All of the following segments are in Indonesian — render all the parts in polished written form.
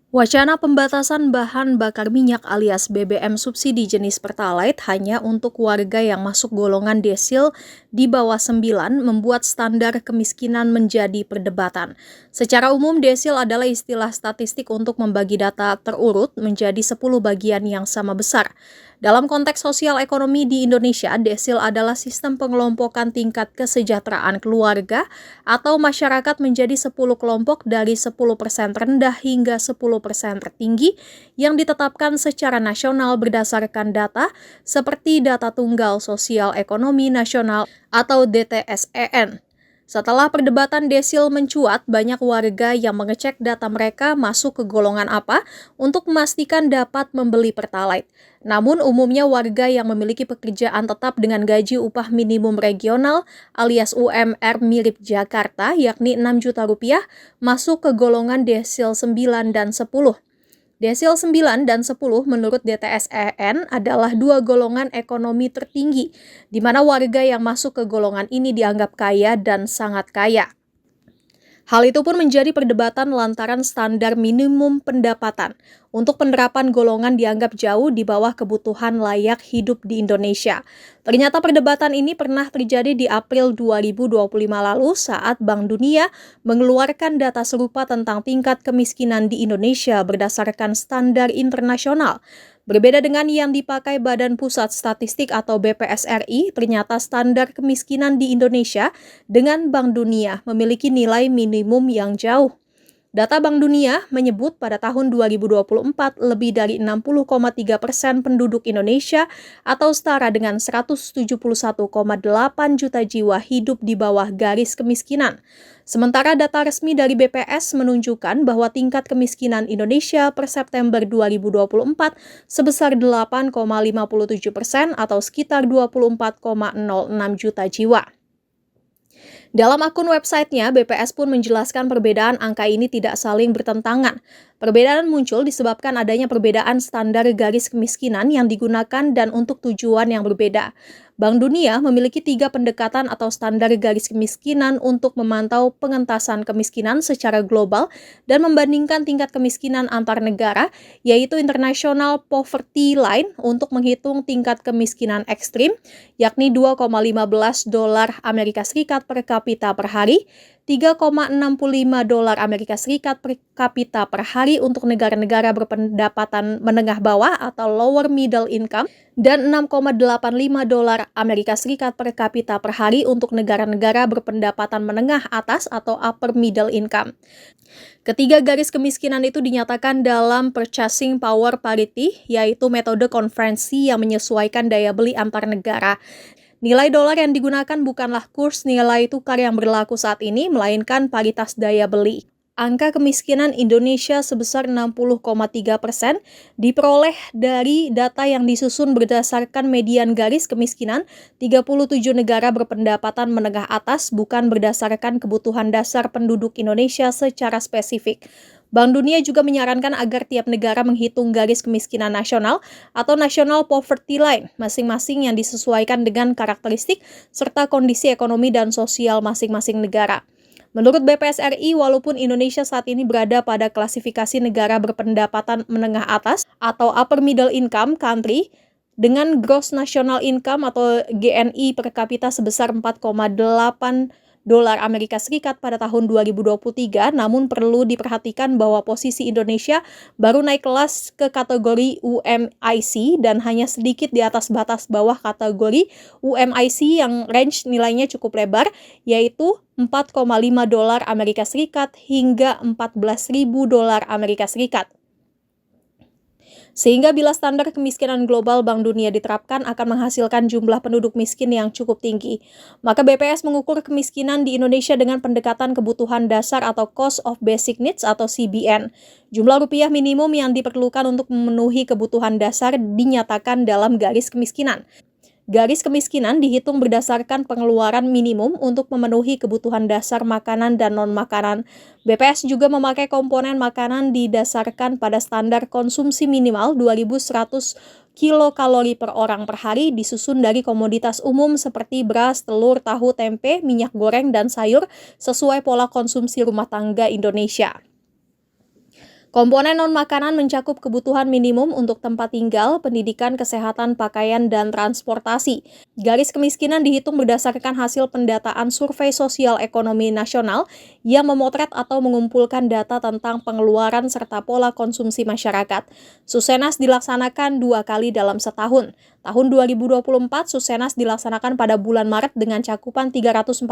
Wacana pembatasan bahan bakar minyak alias BBM subsidi jenis Pertalite hanya untuk warga yang masuk golongan desil di bawah 9 membuat standar kemiskinan menjadi perdebatan. Secara umum, desil adalah istilah statistik untuk membagi data terurut menjadi 10 bagian yang sama besar. Dalam konteks sosial ekonomi di Indonesia, desil adalah sistem pengelompokan tingkat kesejahteraan keluarga atau masyarakat menjadi 10 kelompok dari 10% rendah hingga 10% tertinggi yang ditetapkan secara nasional berdasarkan data seperti Data Tunggal Sosial Ekonomi Nasional atau DTSEN. Setelah perdebatan desil mencuat, banyak warga yang mengecek data mereka masuk ke golongan apa untuk memastikan dapat membeli Pertalite. Namun umumnya warga yang memiliki pekerjaan tetap dengan gaji upah minimum regional alias UMR mirip Jakarta yakni 6 juta rupiah masuk ke golongan desil 9 dan 10. Desil 9 dan 10 menurut DTSEN adalah dua golongan ekonomi tertinggi, di mana warga yang masuk ke golongan ini dianggap kaya dan sangat kaya. Hal itu pun menjadi perdebatan lantaran standar minimum pendapatan untuk penerapan golongan dianggap jauh di bawah kebutuhan layak hidup di Indonesia. Ternyata perdebatan ini pernah terjadi di April 2025 lalu saat Bank Dunia mengeluarkan data serupa tentang tingkat kemiskinan di Indonesia berdasarkan standar internasional. Berbeda dengan yang dipakai Badan Pusat Statistik atau BPS RI, ternyata standar kemiskinan di Indonesia dengan Bank Dunia memiliki nilai minimum yang jauh. Data Bank Dunia menyebut pada tahun 2024 lebih dari 60,3% penduduk Indonesia atau setara dengan 171,8 juta jiwa hidup di bawah garis kemiskinan. Sementara data resmi dari BPS menunjukkan bahwa tingkat kemiskinan Indonesia per September 2024 sebesar 8,57% atau sekitar 24,06 juta jiwa. Dalam akun websitenya, BPS pun menjelaskan perbedaan angka ini tidak saling bertentangan. Perbedaan muncul disebabkan adanya perbedaan standar garis kemiskinan yang digunakan dan untuk tujuan yang berbeda. Bank Dunia memiliki 3 pendekatan atau standar garis kemiskinan untuk memantau pengentasan kemiskinan secara global dan membandingkan tingkat kemiskinan antar negara, yaitu International Poverty Line untuk menghitung tingkat kemiskinan ekstrim, yakni $2,15 Amerika Serikat per kapita per hari, $3,65 Amerika Serikat per kapita per hari untuk negara-negara berpendapatan menengah bawah atau lower middle income, dan $6,85 Amerika Serikat per kapita per hari untuk negara-negara berpendapatan menengah atas atau upper middle income. Ketiga garis kemiskinan itu dinyatakan dalam purchasing power parity, yaitu metode konversi yang menyesuaikan daya beli antar negara. Nilai dolar yang digunakan bukanlah kurs nilai tukar yang berlaku saat ini, melainkan paritas daya beli. Angka kemiskinan Indonesia sebesar 60,3% diperoleh dari data yang disusun berdasarkan median garis kemiskinan 37 negara berpendapatan menengah atas, bukan berdasarkan kebutuhan dasar penduduk Indonesia secara spesifik. Bank Dunia juga menyarankan agar tiap negara menghitung garis kemiskinan nasional atau National Poverty Line masing-masing yang disesuaikan dengan karakteristik serta kondisi ekonomi dan sosial masing-masing negara. Menurut BPS RI, walaupun Indonesia saat ini berada pada klasifikasi negara berpendapatan menengah atas atau upper middle income country, dengan gross national income atau GNI per kapita sebesar 4,8 dolar Amerika Serikat pada tahun 2023, namun perlu diperhatikan bahwa posisi Indonesia baru naik kelas ke kategori UMIC dan hanya sedikit di atas batas bawah kategori UMIC yang range nilainya cukup lebar, yaitu 4,5 dolar Amerika Serikat hingga 14.000 dolar Amerika Serikat. Sehingga bila standar kemiskinan global Bank Dunia diterapkan akan menghasilkan jumlah penduduk miskin yang cukup tinggi. Maka BPS mengukur kemiskinan di Indonesia dengan pendekatan kebutuhan dasar atau Cost of Basic Needs atau CBN. Jumlah rupiah minimum yang diperlukan untuk memenuhi kebutuhan dasar dinyatakan dalam garis kemiskinan. Garis kemiskinan dihitung berdasarkan pengeluaran minimum untuk memenuhi kebutuhan dasar makanan dan non-makanan. BPS juga memakai komponen makanan didasarkan pada standar konsumsi minimal 2.100 kilokalori per orang per hari disusun dari komoditas umum seperti beras, telur, tahu, tempe, minyak goreng, dan sayur sesuai pola konsumsi rumah tangga Indonesia. Komponen non-makanan mencakup kebutuhan minimum untuk tempat tinggal, pendidikan, kesehatan, pakaian, dan transportasi. Garis kemiskinan dihitung berdasarkan hasil pendataan Survei Sosial Ekonomi Nasional yang memotret atau mengumpulkan data tentang pengeluaran serta pola konsumsi masyarakat. Susenas dilaksanakan 2 kali dalam setahun. Tahun 2024, Susenas dilaksanakan pada bulan Maret dengan cakupan 345.000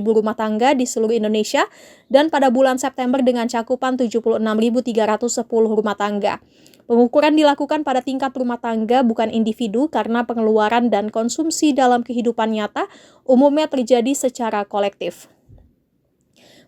rumah tangga di seluruh Indonesia dan pada bulan September dengan cakupan 76.310 rumah tangga. Pengukuran dilakukan pada tingkat rumah tangga bukan individu karena pengeluaran dan konsumsi dalam kehidupan nyata umumnya terjadi secara kolektif.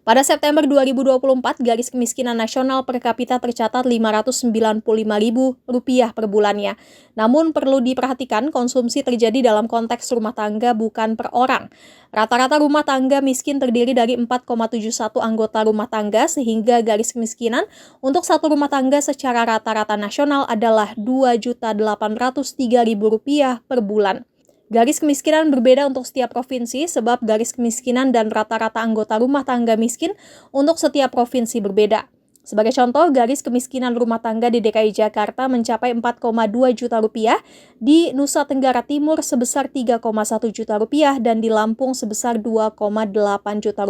Pada September 2024, garis kemiskinan nasional per kapita tercatat Rp595.000 per bulannya. Namun perlu diperhatikan konsumsi terjadi dalam konteks rumah tangga bukan per orang. Rata-rata rumah tangga miskin terdiri dari 4,71 anggota rumah tangga sehingga garis kemiskinan untuk satu rumah tangga secara rata-rata nasional adalah Rp2.803.000 per bulan. Garis kemiskinan berbeda untuk setiap provinsi sebab garis kemiskinan dan rata-rata anggota rumah tangga miskin untuk setiap provinsi berbeda. Sebagai contoh, garis kemiskinan rumah tangga di DKI Jakarta mencapai Rp4,2 juta, di Nusa Tenggara Timur sebesar Rp3,1 juta dan di Lampung sebesar Rp2,8 juta.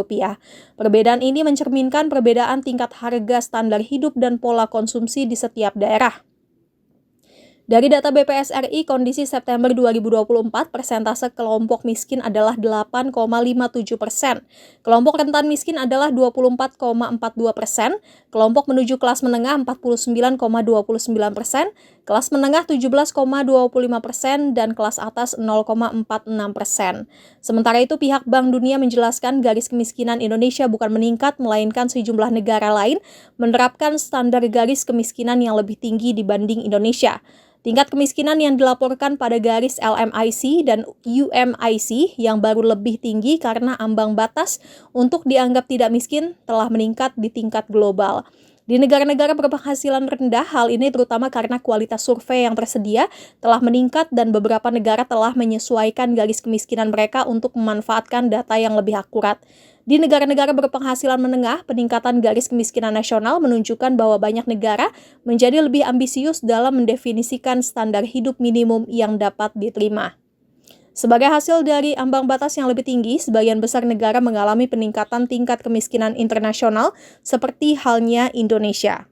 Perbedaan ini mencerminkan perbedaan tingkat harga standar hidup dan pola konsumsi di setiap daerah. Dari data BPS RI, kondisi September 2024, persentase kelompok miskin adalah 8,57%. Kelompok rentan miskin adalah 24,42%, kelompok menuju kelas menengah 49,29%, kelas menengah 17,25%, dan kelas atas 0,46%. Sementara itu, pihak Bank Dunia menjelaskan garis kemiskinan Indonesia bukan meningkat, melainkan sejumlah negara lain menerapkan standar garis kemiskinan yang lebih tinggi dibanding Indonesia. Tingkat kemiskinan yang dilaporkan pada garis LMIC dan UMIC yang baru lebih tinggi karena ambang batas untuk dianggap tidak miskin telah meningkat di tingkat global. Di negara-negara berpenghasilan rendah, hal ini terutama karena kualitas survei yang tersedia telah meningkat dan beberapa negara telah menyesuaikan garis kemiskinan mereka untuk memanfaatkan data yang lebih akurat. Di negara-negara berpenghasilan menengah, peningkatan garis kemiskinan nasional menunjukkan bahwa banyak negara menjadi lebih ambisius dalam mendefinisikan standar hidup minimum yang dapat diterima. Sebagai hasil dari ambang batas yang lebih tinggi, sebagian besar negara mengalami peningkatan tingkat kemiskinan internasional seperti halnya Indonesia.